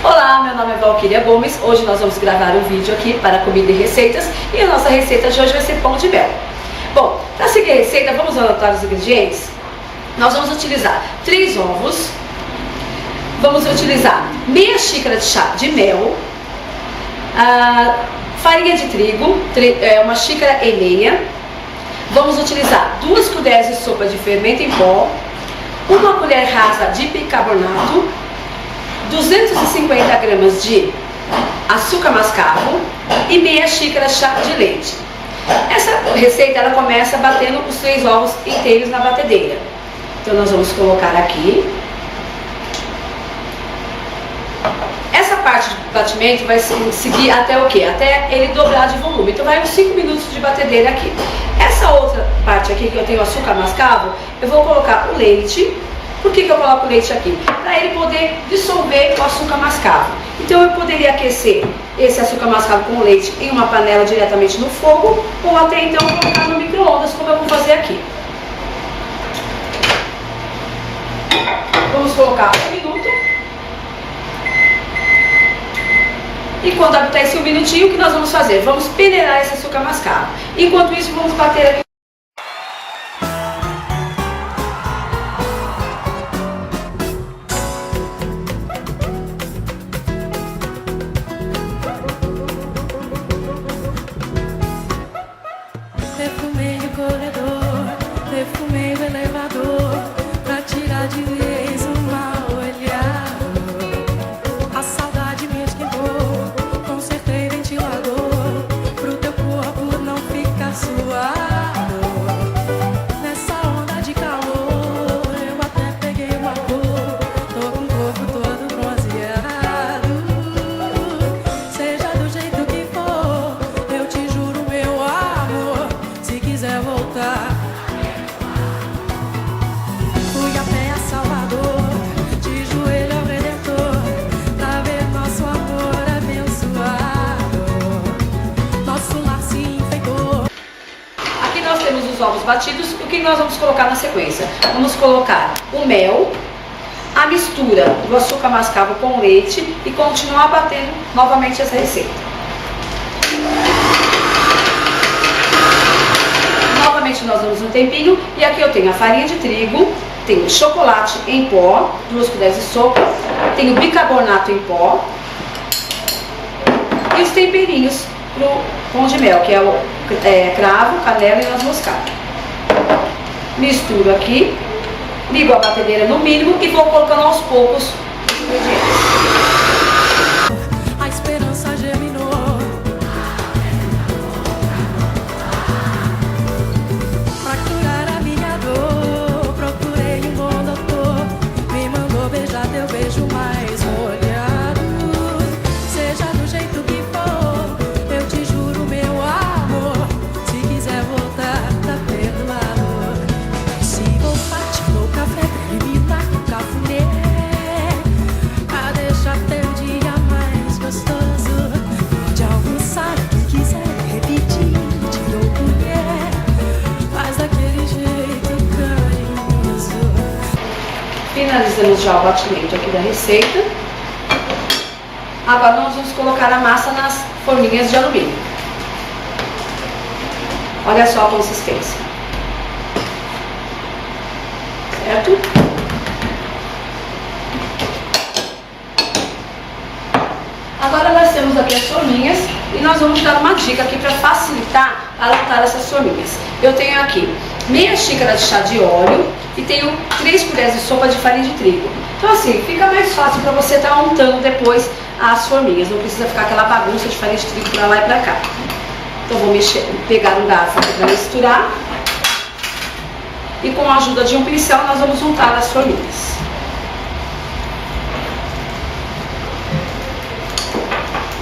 Olá, meu nome é Valquíria Gomes. Hoje nós vamos gravar um vídeo aqui para comida e receitas. E a nossa receita de hoje vai ser pão de mel. Bom, para seguir a receita, vamos anotar os ingredientes? Nós vamos utilizar 3 ovos. Vamos utilizar meia xícara de chá de mel. Farinha de trigo, 1,5 xícaras. Vamos utilizar 2 colheres de sopa de fermento em pó. 1 colher rasa de bicarbonato. 250 gramas de açúcar mascavo e meia xícara de chá de leite. Essa receita ela começa batendo os 3 ovos inteiros na batedeira. Então nós vamos colocar aqui. Essa parte do batimento vai seguir até o quê? Até ele dobrar de volume. Então vai uns 5 minutos de batedeira aqui. Essa outra parte aqui que eu tenho açúcar mascavo, eu vou colocar o leite. Por que eu coloco o leite aqui? Para ele poder dissolver o açúcar mascavo. Então eu poderia aquecer esse açúcar mascavo com o leite em uma panela diretamente no fogo, ou até então colocar no micro-ondas, como eu vou fazer aqui. Vamos colocar 1 minuto. E quando apitar esse 1 minutinho, o que nós vamos fazer? Vamos peneirar esse açúcar mascavo. Enquanto isso, vamos bater aqui. Perfumei o corredor, perfumei o elevador, pra tirar de vez o mal olhado. A saudade me esquentou, consertei ventilador, pro teu corpo não ficar suado. Nessa onda de calor, eu até peguei uma cor, tô com o corpo todo bronzeado. Seja do jeito que for, eu te juro, meu amor, se quiser voltar. Fui até a Salvador, de joelho ao Redentor, pra ver nosso amor abençoado. Nosso lar se enfeitou. Aqui nós temos os ovos batidos. O que nós vamos colocar na sequência? Vamos colocar o mel, a mistura do açúcar mascavo com leite e continuar batendo novamente essa receita. Novamente nós damos um tempinho e aqui eu tenho a farinha de trigo, tenho chocolate em pó, 2 colheres de sopa, tenho bicarbonato em pó e os temperinhos para o pão de mel, que é o cravo, canela e noz moscada. Misturo aqui, ligo a batedeira no mínimo e vou colocando aos poucos os ingredientes. A esperança germinou. Pra curar a minha dor, procurei um bom doutor, me mandou beijar teu beijo mais molhado. Seja do jeito que for, eu te juro, meu amor, se quiser voltar, tá perdoado. Se vou partir no café, terminar com cafuné, pra deixar teu dia mais gostoso. Pode almoçar o que quiser, repetir, te dou colher, faz daquele jeito carinhoso. Finalizamos já o batimento aqui da receita. Agora nós vamos colocar a massa nas forminhas de alumínio. Olha só a consistência. Certo? Agora nós temos aqui as forminhas e nós vamos dar uma dica aqui para facilitar a untar essas forminhas. Eu tenho aqui meia xícara de chá de óleo e tenho 3 colheres de sopa de farinha de trigo. Então assim, fica mais fácil para você estar untando depois as forminhas. Não precisa ficar aquela bagunça de farinha de trigo para lá e para cá. Então vou pegar um garfo aqui para misturar. E com a ajuda de um pincel nós vamos untar as forminhas.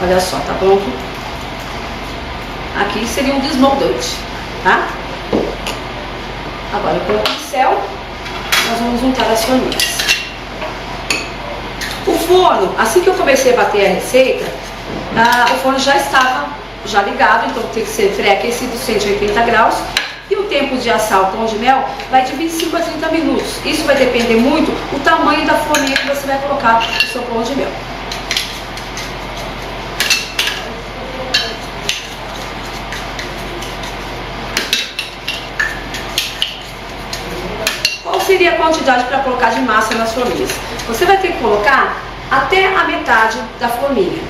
Olha só, tá pronto? Aqui seria um desmoldante, tá? Agora com o pincel nós vamos untar as forminhas. O forno, assim que eu comecei a bater a receita, o forno já estava ligado, então tem que ser pré-aquecido 180 graus. E o tempo de assar o pão de mel vai de 25 a 30 minutos. Isso vai depender muito do tamanho da forminha que você vai colocar no seu pão de mel. seria a quantidade para colocar de massa nas forminhas? Você vai ter que colocar até a metade da forminha.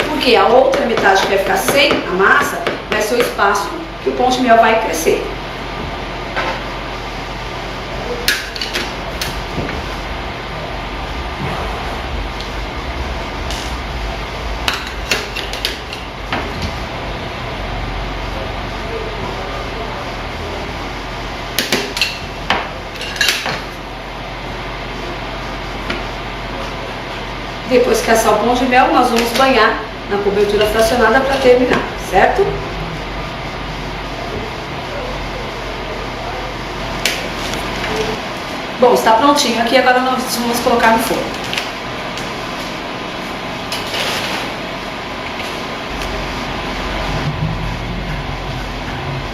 Porque a outra metade que vai ficar sem a massa vai ser o espaço que o pão de mel vai crescer. Depois que assar o pão de mel, nós vamos banhar na cobertura fracionada para terminar, certo? Bom, está prontinho aqui, agora nós vamos colocar no forno.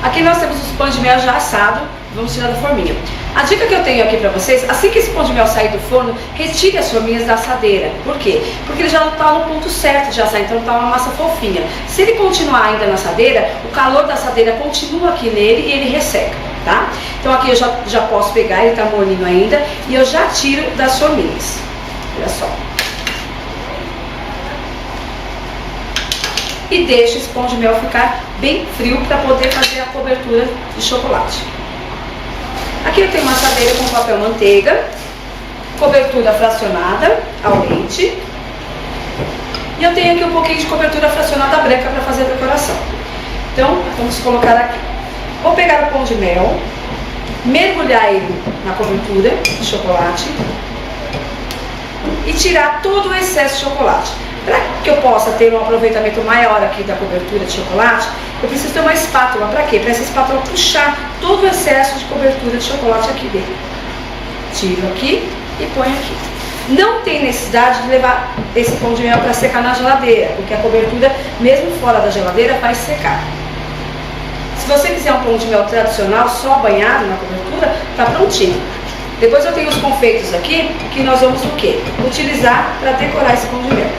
Aqui nós temos os pães de mel já assados, vamos tirar da forminha. A dica que eu tenho aqui pra vocês, assim que esse pão de mel sair do forno, retire as forminhas da assadeira. Por quê? Porque ele já não está no ponto certo de assar, então está uma massa fofinha. Se ele continuar ainda na assadeira, o calor da assadeira continua aqui nele e ele resseca, tá? Então aqui eu já posso pegar, ele está molinho ainda, e eu já tiro das forminhas. Olha só. E deixo esse pão de mel ficar bem frio para poder fazer a cobertura de chocolate. Aqui eu tenho uma assadeira com papel manteiga, cobertura fracionada ao leite. E eu tenho aqui um pouquinho de cobertura fracionada branca para fazer a decoração. Então, vamos colocar aqui. Vou pegar o pão de mel, mergulhar ele na cobertura de chocolate e tirar todo o excesso de chocolate. Para que eu possa ter um aproveitamento maior aqui da cobertura de chocolate, eu preciso ter uma espátula. Para quê? Para essa espátula puxar todo o excesso de cobertura de chocolate aqui dentro. Tiro aqui e ponho aqui. Não tem necessidade de levar esse pão de mel para secar na geladeira, porque a cobertura, mesmo fora da geladeira, vai secar. Se você quiser um pão de mel tradicional, só banhado na cobertura, está prontinho. Depois eu tenho os confeitos aqui, que nós vamos o quê? Utilizar para decorar esse pão de mel.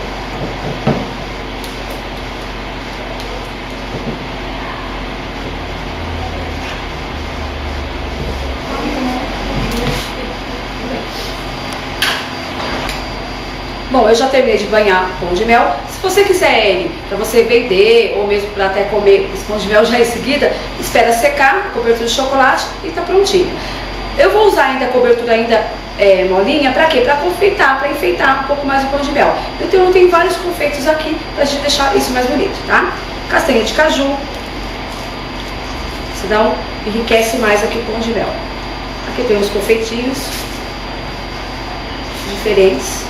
Bom, eu já terminei de banhar o pão de mel. Se você quiser ele para você vender ou mesmo para até comer esse pão de mel já em seguida, espera secar a cobertura de chocolate e está prontinho. Eu vou usar ainda a cobertura molinha, para quê? Para confeitar, para enfeitar um pouco mais o pão de mel. Então eu tenho vários confeitos aqui para a gente deixar isso mais bonito, tá? Castanha de caju, senão enriquece mais aqui o pão de mel. Aqui tem uns confeitinhos diferentes.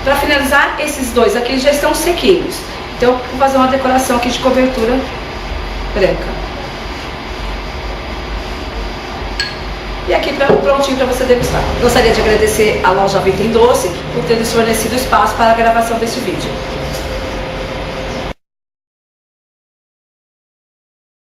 Para finalizar, esses dois aqui já estão sequinhos. Então, vou fazer uma decoração aqui de cobertura branca. E aqui prontinho para você degustar. Gostaria de agradecer à loja Vem Tem Doce por ter nos fornecido espaço para a gravação deste vídeo.